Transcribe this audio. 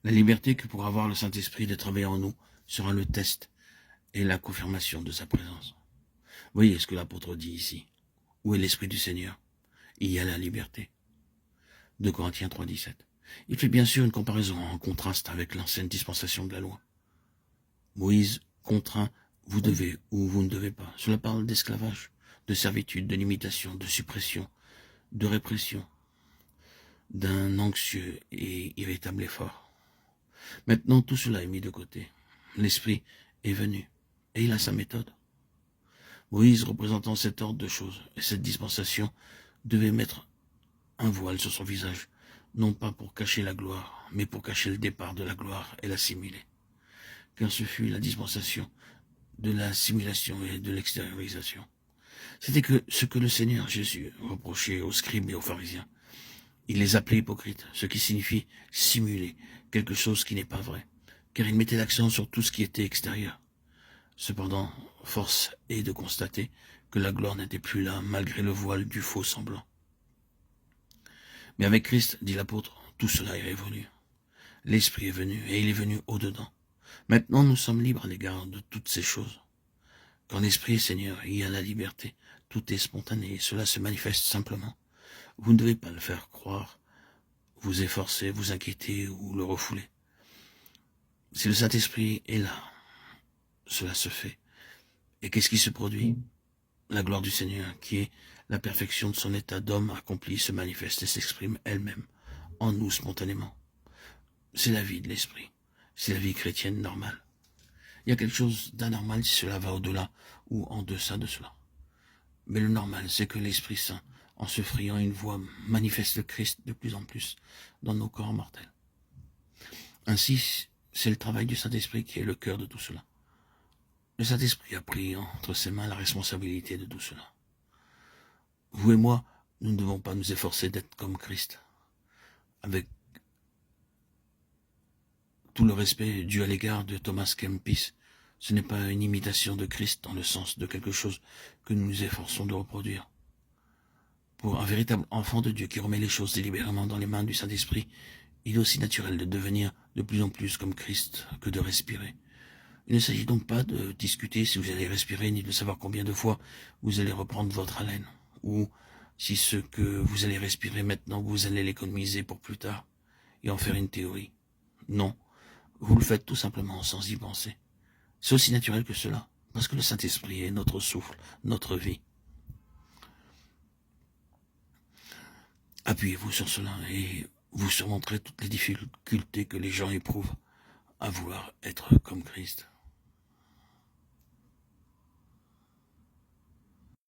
La liberté que pourra avoir le Saint-Esprit de travailler en nous sera le test et la confirmation de sa présence. Voyez ce que l'apôtre dit ici. Où est l'Esprit du Seigneur? Il y a la liberté. 2 Corinthiens 3, 17. Il fait bien sûr une comparaison en contraste avec l'ancienne dispensation de la loi. Moïse contraint, vous devez ou vous ne devez pas. Cela parle d'esclavage, de servitude, de limitation, de suppression, de répression, d'un anxieux et irritable effort. Maintenant, tout cela est mis de côté. L'Esprit est venu et il a sa méthode. Moïse, représentant cet ordre de choses et cette dispensation, devait mettre un voile sur son visage, non pas pour cacher la gloire, mais pour cacher le départ de la gloire et l'assimiler. Car ce fut la dispensation de la simulation et de l'extériorisation. C'était que ce que le Seigneur Jésus reprochait aux scribes et aux pharisiens. Il les appelait hypocrites, ce qui signifie simuler quelque chose qui n'est pas vrai, car il mettait l'accent sur tout ce qui était extérieur. Cependant, force est de constater que la gloire n'était plus là, malgré le voile du faux semblant. Mais avec Christ, dit l'apôtre, tout cela est révolu. L'Esprit est venu, et il est venu au-dedans. Maintenant, nous sommes libres à l'égard de toutes ces choses. Quand l'Esprit est Seigneur, il y a la liberté. Tout est spontané, et cela se manifeste simplement. Vous ne devez pas le faire croire, vous efforcer, vous inquiéter ou le refouler. Si le Saint-Esprit est là, cela se fait. Et qu'est-ce qui se produit? La gloire du Seigneur, qui est la perfection de son état d'homme accompli, se manifeste et s'exprime elle-même en nous spontanément. C'est la vie de l'Esprit. C'est la vie chrétienne normale. Il y a quelque chose d'anormal si cela va au-delà ou en deçà de cela. Mais le normal, c'est que l'Esprit Saint, en se frayant une voie, manifeste le Christ de plus en plus dans nos corps mortels. Ainsi, c'est le travail du Saint-Esprit qui est le cœur de tout cela. Le Saint-Esprit a pris entre ses mains la responsabilité de tout cela. Vous et moi, nous ne devons pas nous efforcer d'être comme Christ, avec tout le respect dû à l'égard de Thomas Kempis. Ce n'est pas une imitation de Christ dans le sens de quelque chose que nous nous efforçons de reproduire. Pour un véritable enfant de Dieu qui remet les choses délibérément dans les mains du Saint-Esprit, il est aussi naturel de devenir de plus en plus comme Christ que de respirer. Il ne s'agit donc pas de discuter si vous allez respirer, ni de savoir combien de fois vous allez reprendre votre haleine, ou si ce que vous allez respirer maintenant, vous allez l'économiser pour plus tard, et en faire une théorie. Non, vous le faites tout simplement sans y penser. C'est aussi naturel que cela, parce que le Saint-Esprit est notre souffle, notre vie. Appuyez-vous sur cela et vous surmonterez toutes les difficultés que les gens éprouvent à vouloir être comme Christ.